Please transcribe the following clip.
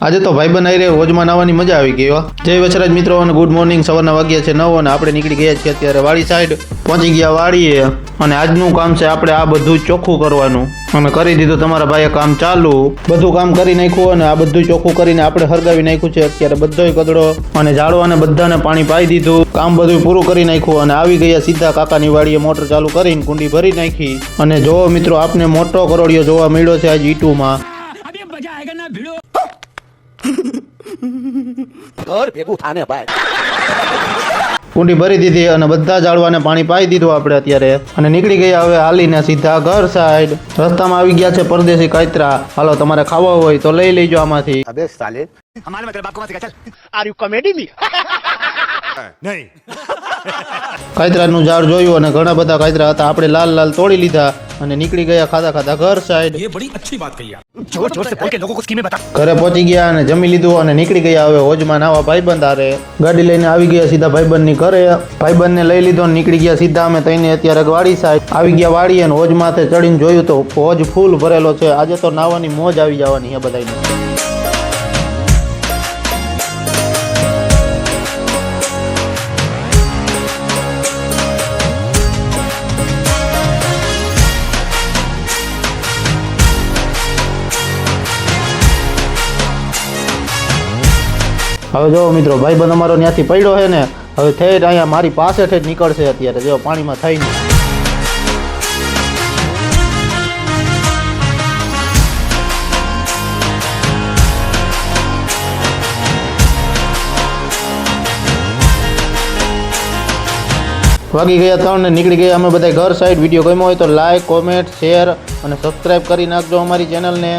આજે તો ભાઈબંધ આવી રહ્યા હોજમાં નાવાની મજા આવી ગઈ. જય વછરાજ મિત્રો અને ગુડ મોર્નિંગ. સવારના વાગ્યા છે 9 અને આપણે નીકળી ગયા છીએ અત્યારે વાડી સાઈડ. પહોંચી ગયા વાડીએ અને આજનું કામ છે આપણે આ બધું ચોખ્ખું કરવાનું અને કરી દીધું તમારા ભાઈએ કામ ચાલુ. બધું કામ કરી નાખ્યું અને આ બધું ચોખ્ખું કરીને આપણે હરગાવી નાખ્યું છે અત્યારે બધોય કચરો અને ઝાડવાને બધાને પાણી પાઈ દીધું. કામ બધું પૂરું કરી નાખ્યું અને આવી ગયા સીધા કાકાની વાડીએ મોટર ચાલુ કરીને કુંડી ભરી નાખી. અને જો મિત્રો આપને મોટો કરોડિયો જોવા મળ્યો છે આજ ઈટુમાં. કુંડી ભરી દીધી અને બધા ઝાડવાને પાણી પાઈ દીધું આપણે અત્યારે અને નીકળી ગયા હવે હાલીને સીધા ઘર સાઈડ. રસ્તામાં આવી ગયા છે પરદેશી કાતરા. હાલો તમારે ખાવા હોય તો લઈ લેજો આમાંથી. अबे साले हमारे मतलब बाप को मत सिखा चल आर यू कॉमेडी मी नहीं કાતરાનું ઝાડ જોયું અને ઘણા બધા કાતરા હતા. આપણે લાલ લાલ તોડી લીધા અને નીકળી ગયા ખાધા ખાધા ઘર સાઈડ. ये बड़ी अच्छी बात कही आप. जोर जोर से बोल के लोगों को स्कीमें बता. ઘરે પહોંચી ગયા અને જમી લીધું અને નીકળી ગયા હવે હોજમાં નાવા ભાઈબંધ હારે. ગાડી લઈને આવી ગયા સીધા ભાઈબંધની ઘરે. ભાઈબંધને લઈ લીધો અને નીકળી ગયા સીધા અમે તઈને અત્યારે વાડી સાઈડ આવી ગયા. વાડી અને હોજ માથે ચડીને જોયું તો હોજ ફૂલ ભરેલો છે. આજે તો નાવાની મોજ આવી જવાની છે બધાને. હવે જો મિત્રો ભાઈબંધ અમારો ત્યાંથી પડ્યો છે ને હવે ઠેઠ અહીંયા મારી પાસે ઠેઠ નીકળશે અત્યારે જો પાણીમાં થઈને. વાગી ગયા 3 ને નીકળી ગયા અમે બધા ઘર સાઈડ. વિડીયો ગમ્યો હોય તો લાઈક કોમેન્ટ શેર અને સબસ્ક્રાઈબ કરી નાખજો અમારી ચેનલને.